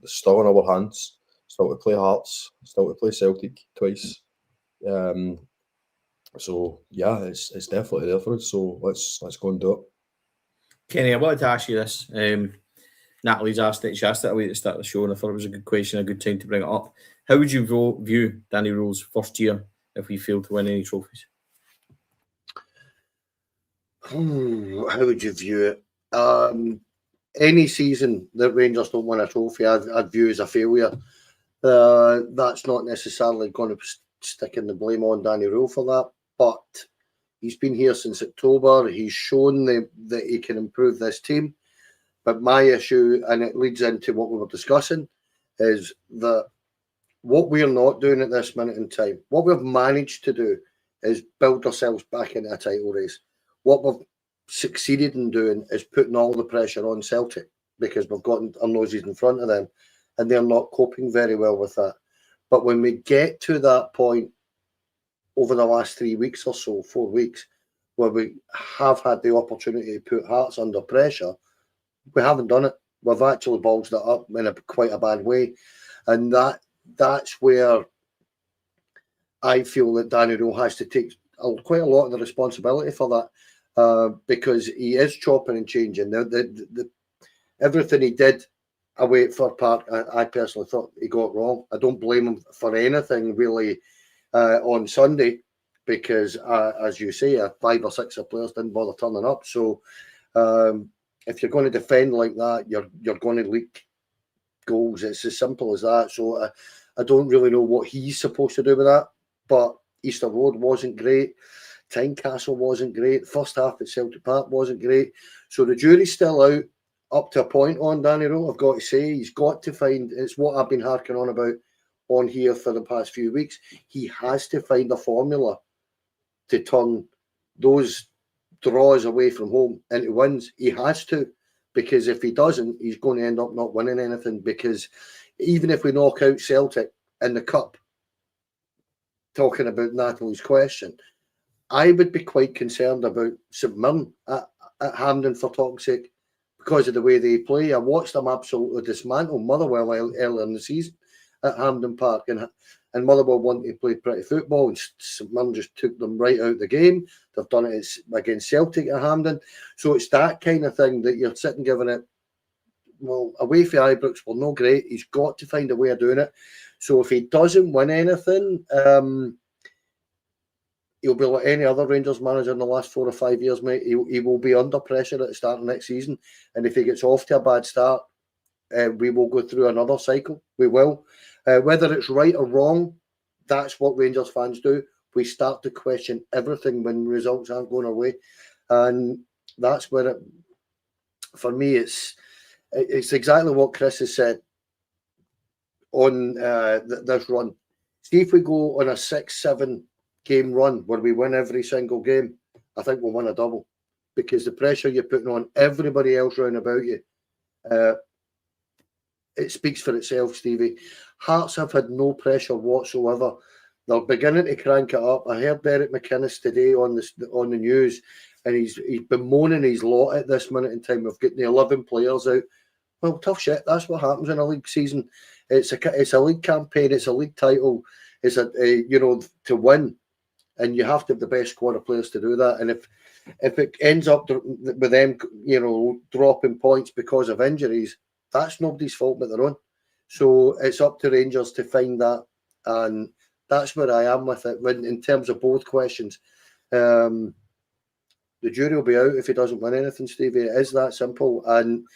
It's still in our hands. Still to play Hearts. Still to play Celtic twice. So yeah, it's definitely there for us. So let's go and do it. Kenny, I wanted to ask you this. Natalie's asked it. She asked it away at the start of the show, and I thought it was a good question, a good time to bring it up. How would you view Danny Rohl's first year if we failed to win any trophies? How would you view it? Any season that Rangers don't win a trophy, I'd view as a failure. That's not necessarily going to be sticking the blame on Danny Rohl for that, but He's been here since October. He's shown that he can improve this team. But my issue, and it leads into what we were discussing, is that what we're not doing at this minute in time, what we've managed to do is build ourselves back into a title race. What we've succeeded in doing is putting all the pressure on Celtic because we've got our noses in front of them and they're not coping very well with that. But when we get to that point over the last 3 weeks or so, 4 weeks, where we have had the opportunity to put Hearts under pressure, we haven't done it. We've actually ballsed it up in quite a bad way. And that's where I feel that Danny Rohl has to take quite a lot of the responsibility for that because he is chopping and changing. Everything he did away at Fir Park, I personally thought he got wrong. I don't blame him for anything really on Sunday because, as you say, 5 or 6 of players didn't bother turning up. So if you're going to defend like that, you're going to leak goals. It's as simple as that. So I don't really know what he's supposed to do with that. But Easter Road wasn't great. Tynecastle wasn't great. First half at Celtic Park wasn't great. So the jury's still out up to a point on Danny Rohl. I've got to say, he's got to find, it's what I've been harking on about on here for the past few weeks. He has to find a formula to turn those draws away from home into wins. He has to, because if he doesn't, he's going to end up not winning anything. Because even if we knock out Celtic in the Cup, talking about Natalie's question, I would be quite concerned about St Mirren at Hampden for talk's sake because of the way they play. I watched them absolutely dismantle Motherwell earlier in the season at Hampden Park, and Motherwell wanted to play pretty football, and St Mirren just took them right out of the game. They've done it against Celtic at Hampden. So it's that kind of thing that you're sitting giving it, well, away for Ibrox, well, no great. He's got to find a way of doing it. So if he doesn't win anything, he'll be like any other Rangers manager in the last 4 or 5 years, mate. He will be under pressure at the start of next season. And if he gets off to a bad start, we will go through another cycle. We will. Whether it's right or wrong, that's what Rangers fans do. We start to question everything when results aren't going our way. And that's where, for me, it's exactly what Chris has said on this run. See, if we go on a 6-7 game run where we win every single game, I think we'll win a double, because the pressure you're putting on everybody else round about you, it speaks for itself, Stevie. Hearts have had no pressure whatsoever. They're beginning to crank it up. I heard Derek McInnes today on the news, and he's bemoaning his lot at this minute in time of getting the 11 players out. Well, tough shit. That's what happens in a league season. It's a league campaign. It's a league title. It's to win, and you have to have the best squad of players to do that. And if it ends up with them, dropping points because of injuries, that's nobody's fault but their own. So it's up to Rangers to find that, and that's where I am with it. In terms of both questions, the jury will be out if he doesn't win anything, Stevie. It is that simple, and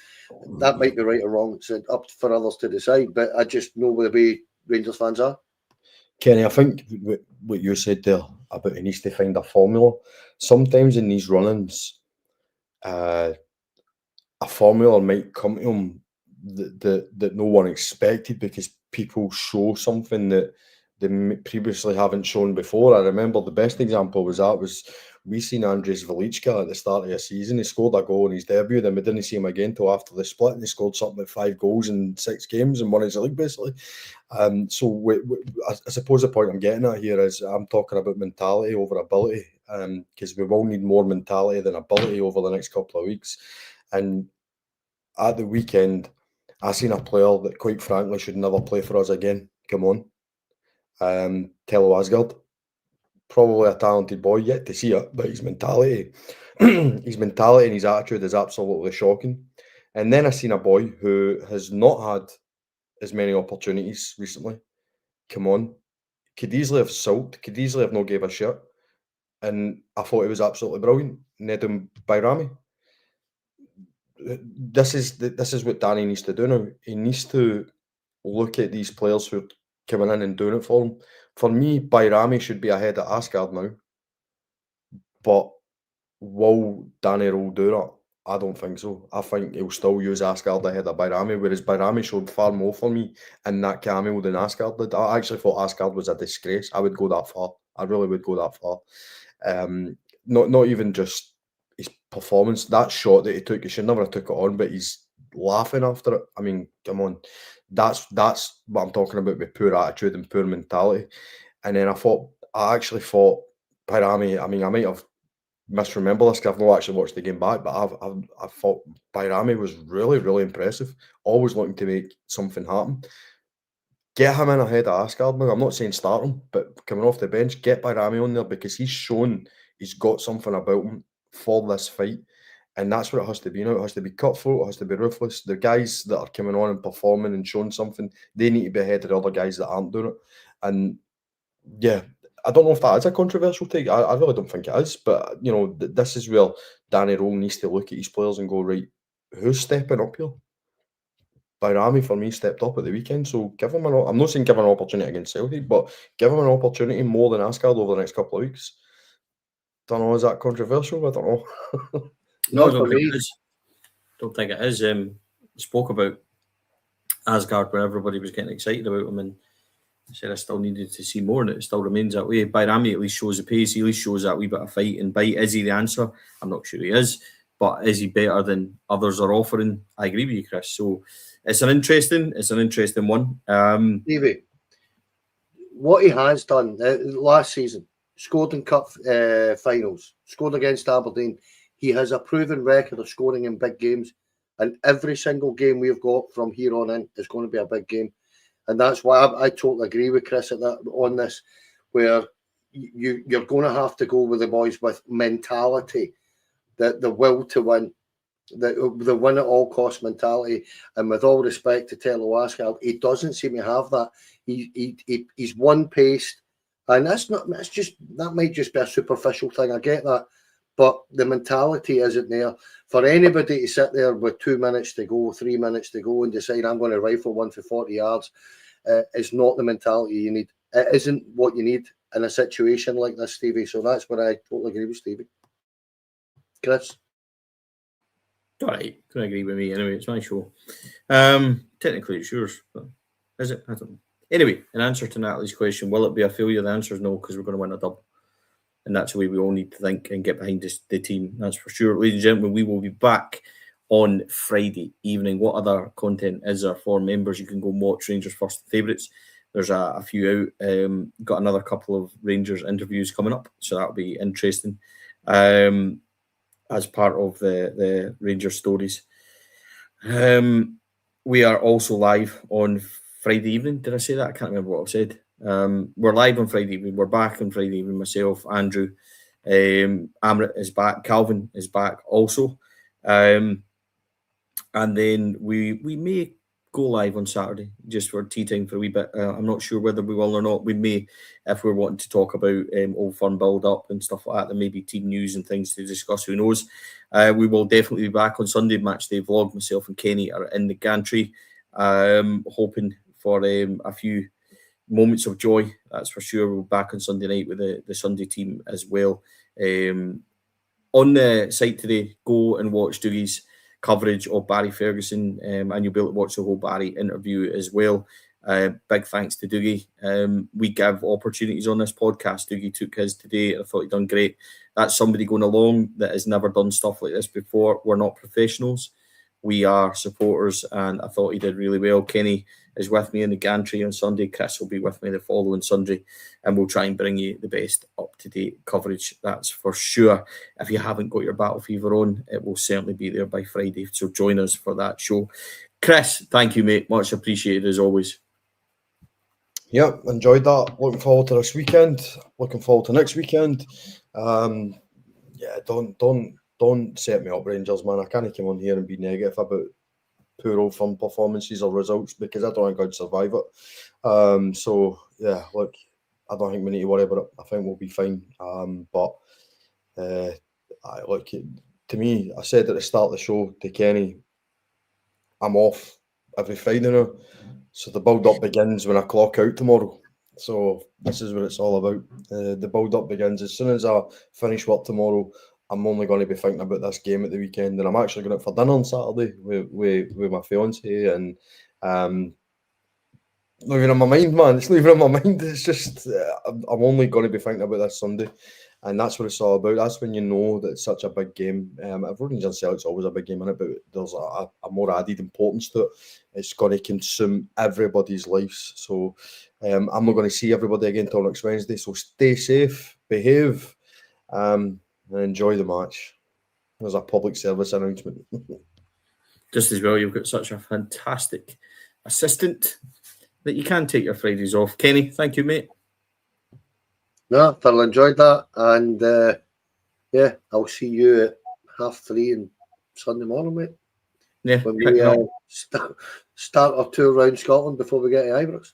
that might be right or wrong. It's up for others to decide, but I just know the way Rangers fans are. Kenny, I think what you said there about he needs to find a formula. Sometimes in these run-ins, a formula might come to him that no one expected, because people show something that they previously haven't shown before. I remember the best example was we seen Andres Velička at the start of the season. He scored a goal in his debut, then we didn't see him again till after the split, and he scored something like 5 goals in 6 games and won his league, basically. So I suppose the point I'm getting at here is I'm talking about mentality over ability, because we will need more mentality than ability over the next couple of weeks. And at the weekend, I seen a player that, quite frankly, should never play for us again. Come on. Tello Asgard. Probably a talented boy, yet to see it, but his mentality and his attitude is absolutely shocking. And then I seen a boy who has not had as many opportunities recently. Come on. Could easily have sulked, could easily have not gave a shit. And I thought it was absolutely brilliant. Nedum Bayrami. This is what Danny needs to do now. He needs to look at these players who are coming in and doing it for him. For me, Bayrami should be ahead of Asgard now, But will Danny Rohl do that? I don't think so. I think he'll still use Asgard ahead of Bajrami, whereas Bajrami showed far more for me in that cameo than Asgard did. I actually thought Asgard was a disgrace. I would go that far. I really would go that far. Not even just his performance. That shot that he took, he should never have took it on, but he's laughing after it. I mean, come on. That's what I'm talking about with poor attitude and poor mentality. And then I actually thought Bajrami, I mean, I might have misremember this because I've not actually watched the game back, but I thought Bajrami was really, really impressive. Always looking to make something happen. Get him in ahead of Asgard now. I'm not saying start him, but coming off the bench, get Bajrami on there because he's shown he's got something about him for this fight. And that's what it has to be now. It has to be cutthroat, it has to be ruthless. The guys that are coming on and performing and showing something, they need to be ahead of the other guys that aren't doing it. And yeah, I don't know if that is a controversial take. I really don't think it is. But, you know, this is where Danny Rohl needs to look at his players and go, right, who's stepping up here? Bajrami, for me, stepped up at the weekend. So give him I'm not saying give him an opportunity against Celtic, but give him an opportunity more than Asgard over the next couple of weeks. Don't know, is that controversial? I don't know. No, I don't think it is. Don't think it is. Spoke about Asgard where everybody was getting excited about him, and I said I still needed to see more, and it still remains that way. Bajrami at least shows the pace. He at least shows that wee bit of fight and bite. Is he the answer? I'm not sure he is, but is he better than others are offering? I agree with you, Chris. So it's an interesting one. Stevie, what he has done last season, scored in cup finals, scored against Aberdeen. He has a proven record of scoring in big games, and every single game we've got from here on in is going to be a big game. And that's why I totally agree with Chris on this, where you're going to have to go with the boys with mentality, the will to win, the win at all cost mentality. And with all respect to Tello Asgard, he doesn't seem to have that. He's one paced, and that might just be a superficial thing. I get that, but the mentality isn't there. For anybody to sit there with 2 minutes to go, 3 minutes to go, and decide I'm going to rifle one for 40 yards is not the mentality you need. It isn't what you need in a situation like this, Stevie. So that's what I totally agree with Stevie. Chris? All right, don't agree with me anyway. It's my show. Technically, it's yours, but is it? I don't know. Anyway, in answer to Natalie's question, will it be a failure? The answer is no, because we're going to win a dub. And that's the way we all need to think and get behind the team. That's for sure. Ladies and gentlemen, we will be back on Friday evening. What other content is there for members? You can go and watch Rangers First Favourites. There's a few out. Got another couple of Rangers interviews coming up, so that'll be interesting as part of the Rangers stories. We are also live on Friday evening. Did I say that? I can't remember what I said. We're live on Friday evening. We're back on Friday evening. Myself, Andrew, Amrit is back. Calvin is back also. And then we may go live on Saturday just for tea time for a wee bit. I'm not sure whether we will or not. We may, if we're wanting to talk about Old Firm build-up and stuff like that. There may be team news and things to discuss. Who knows? We will definitely be back on Sunday. Match day vlog. Myself and Kenny are in the gantry, hoping for a few moments of joy, that's for sure. We're back on Sunday night with the Sunday team as well. On the site today, go and watch Dougie's coverage of Barry Ferguson, and you'll be able to watch the whole Barry interview as well. Big thanks to Dougie. We give opportunities on this podcast. Dougie took his today, and I thought he'd done great. That's somebody going along that has never done stuff like this before. We're not professionals. We are supporters, and I thought he did really well. Kenny is with me in the gantry on Sunday. Chris will be with me the following Sunday, and we'll try and bring you the best up-to-date coverage, that's for sure. If you haven't got your Battle Fever on, it will certainly be there by Friday, so join us for that show. Chris, thank you, mate. Much appreciated as always. Yep, enjoyed that. Looking forward to this weekend. Looking forward to next weekend. Yeah, don't set me up, Rangers, man. I can't come on here and be negative about poor Old Firm performances or results because I don't think I'd survive it. So yeah, look, I don't think we need to worry about it. I think we'll be fine. But look, to me, I said at the start of the show to Kenny, I'm off every Friday now. So the build-up begins when I clock out tomorrow. So this is what it's all about. The build-up begins. As soon as I finish work tomorrow, I'm only going to be thinking about this game at the weekend, and I'm actually going out for dinner on Saturday with my fiance, and not even on my mind, man. It's not even on my mind. It's just I'm only going to be thinking about this Sunday, and that's what it's all about. That's when you know that it's such a big game. Everyone just say it's always a big game, innit? But there's a more added importance to it. It's going to consume everybody's lives. So I'm not going to see everybody again till next Wednesday. So stay safe, behave, and enjoy the match. There's a public service announcement. Just as well, you've got such a fantastic assistant that you can take your Fridays off. Kenny, thank you, mate. No, thoroughly enjoyed that. And yeah, I'll see you at 3:30 on Sunday morning, mate. Yeah, when we start our tour around Scotland before we get to Ibrox.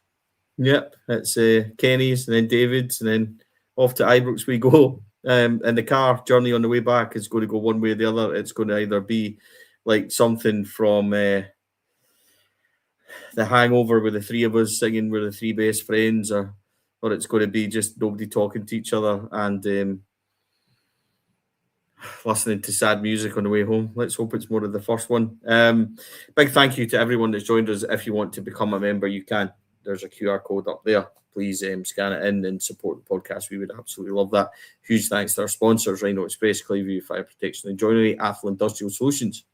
Yep, it's Kenny's and then David's and then off to Ibrox we go. And the car journey on the way back is going to go one way or the other. It's going to either be like something from The Hangover with the three of us singing with the three best friends, or it's going to be just nobody talking to each other and listening to sad music on the way home. Let's hope it's more of the first one. Big thank you to everyone that's joined us. If you want to become a member, you can. There's a QR code up there. Please scan it in and support the podcast. We would absolutely love that. Huge thanks to our sponsors, Rhino Express, Clayview Fire Protection and Joinery, Athol Industrial Solutions,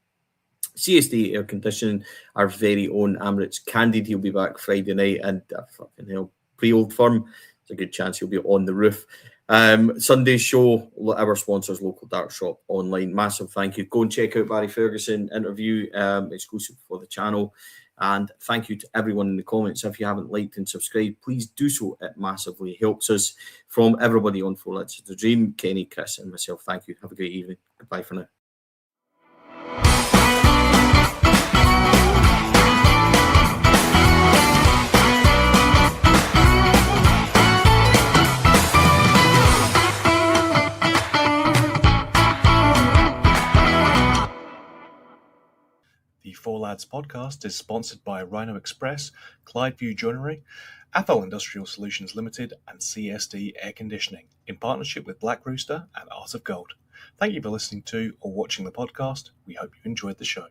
CSD Air Conditioning, our very own Amrit's Candid. He'll be back Friday night, and fucking hell, pre-Old Firm. There's a good chance he'll be on the roof. Sunday's show, our sponsors, Local Dark Shop Online. Massive thank you. Go and check out Barry Ferguson interview, exclusive for the channel. And thank you to everyone in the comments. If you haven't liked and subscribed, please do so. It massively helps us. From everybody on Four Lads to the Dream, Kenny, Chris, and myself, thank you. Have a great evening. Goodbye for now. The Four Lads podcast is sponsored by Rhino Express, Clydeview Joinery, Athol Industrial Solutions Limited, and CSD Air Conditioning, in partnership with Black Rooster and Art of Gold. Thank you for listening to or watching the podcast. We hope you enjoyed the show.